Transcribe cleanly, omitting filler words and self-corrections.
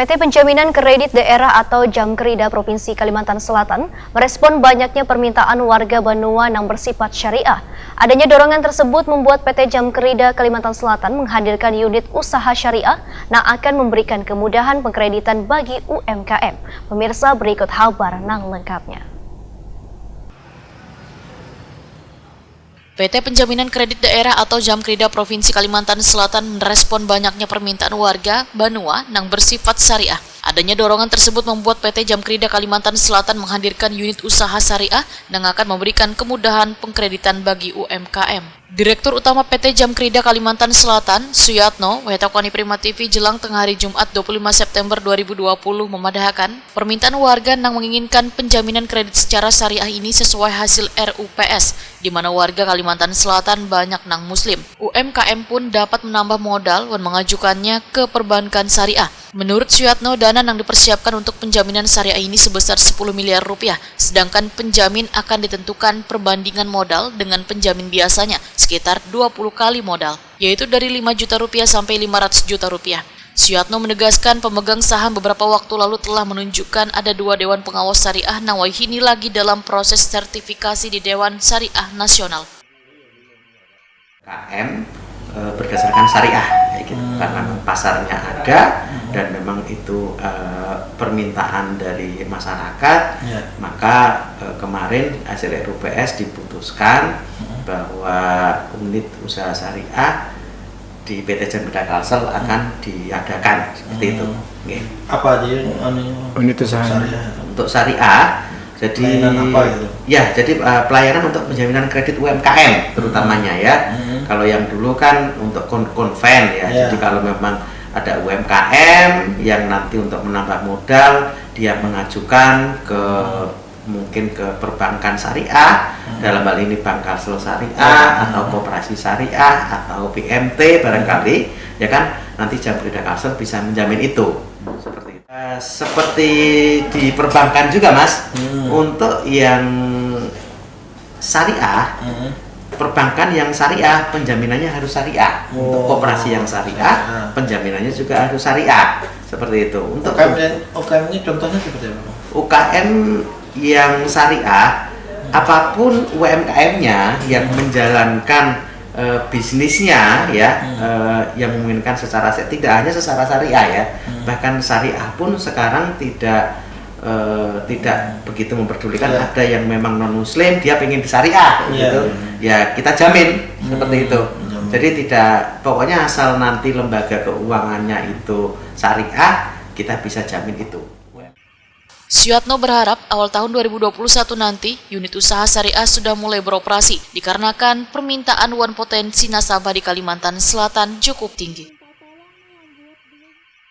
PT Penjaminan Kredit Daerah atau Jamkrida Provinsi Kalimantan Selatan merespon banyaknya permintaan warga Banua yang bersifat syariah. Adanya dorongan tersebut membuat PT Jamkrida Kalimantan Selatan menghadirkan unit usaha syariah yang akan memberikan kemudahan pengkreditan bagi UMKM. Pemirsa, berikut kabar lengkapnya. PT Penjaminan Kredit Daerah atau Jamkrida Provinsi Kalimantan Selatan merespon banyaknya permintaan warga Banua yang bersifat syariah. Adanya dorongan tersebut membuat PT Jamkrida Kalimantan Selatan menghadirkan unit usaha syariah yang akan memberikan kemudahan pengkreditan bagi UMKM. Direktur Utama PT Jamkrida Kalimantan Selatan, Suyatno, Wetakoni Prima TV Jelang tengah hari Jumat 25 September 2020 memadahkan permintaan warga yang menginginkan penjaminan kredit secara syariah ini sesuai hasil RUPS, di mana warga Kalimantan Selatan banyak nang Muslim. UMKM pun dapat menambah modal dan mengajukannya ke perbankan syariah. Menurut Suyatno, dana yang dipersiapkan untuk penjaminan syariah ini sebesar 10 miliar rupiah, sedangkan penjamin akan ditentukan perbandingan modal dengan penjamin biasanya, sekitar 20 kali modal, yaitu dari 5 juta rupiah sampai 500 juta rupiah. Suyatno menegaskan pemegang saham beberapa waktu lalu telah menunjukkan ada 2 Dewan Pengawas Syariah Nawahini lagi dalam proses sertifikasi di Dewan Syariah Nasional. KM berdasarkan syariah, gitu. Karena pasarnya ada dan memang itu permintaan dari masyarakat, maka kemarin hasil RUPS diputuskan bahwa unit usaha syariah di PT Jamkrida Kalsel akan diadakan seperti itu. Apa aja unit usaha untuk syariah? Jadi apa itu? Ya, jadi pelayanan untuk penjaminan kredit UMKM terutamanya ya. Kalau yang dulu kan untuk konven ya. Jadi kalau memang ada UMKM yang nanti untuk menambah modal dia mengajukan ke mungkin ke perbankan syariah, dalam hal ini Bank Kalsel Syariah atau Koperasi Syariah atau BMT barangkali, ya kan, nanti Jamkrida Kalsel bisa menjamin itu. Seperti di perbankan juga, Mas. Untuk yang syariah, perbankan yang syariah penjaminannya harus syariah. Untuk koperasi yang syariah penjaminannya juga harus syariah. Seperti itu. Untuk UKM ini contohnya seperti apa? UKM yang syariah, apapun UMKM-nya yang menjalankan bisnisnya ya, yang memungkinkan secara tidak hanya secara syariah ya, bahkan syariah pun sekarang tidak begitu memperdulikan. Ada yang memang non muslim dia pengen syariah gitu, ya kita jamin seperti itu. Jadi tidak, pokoknya asal nanti lembaga keuangannya itu syariah, kita bisa jamin itu. Suyatno berharap awal tahun 2021 nanti unit usaha syariah sudah mulai beroperasi dikarenakan permintaan wan potensi nasabah di Kalimantan Selatan cukup tinggi.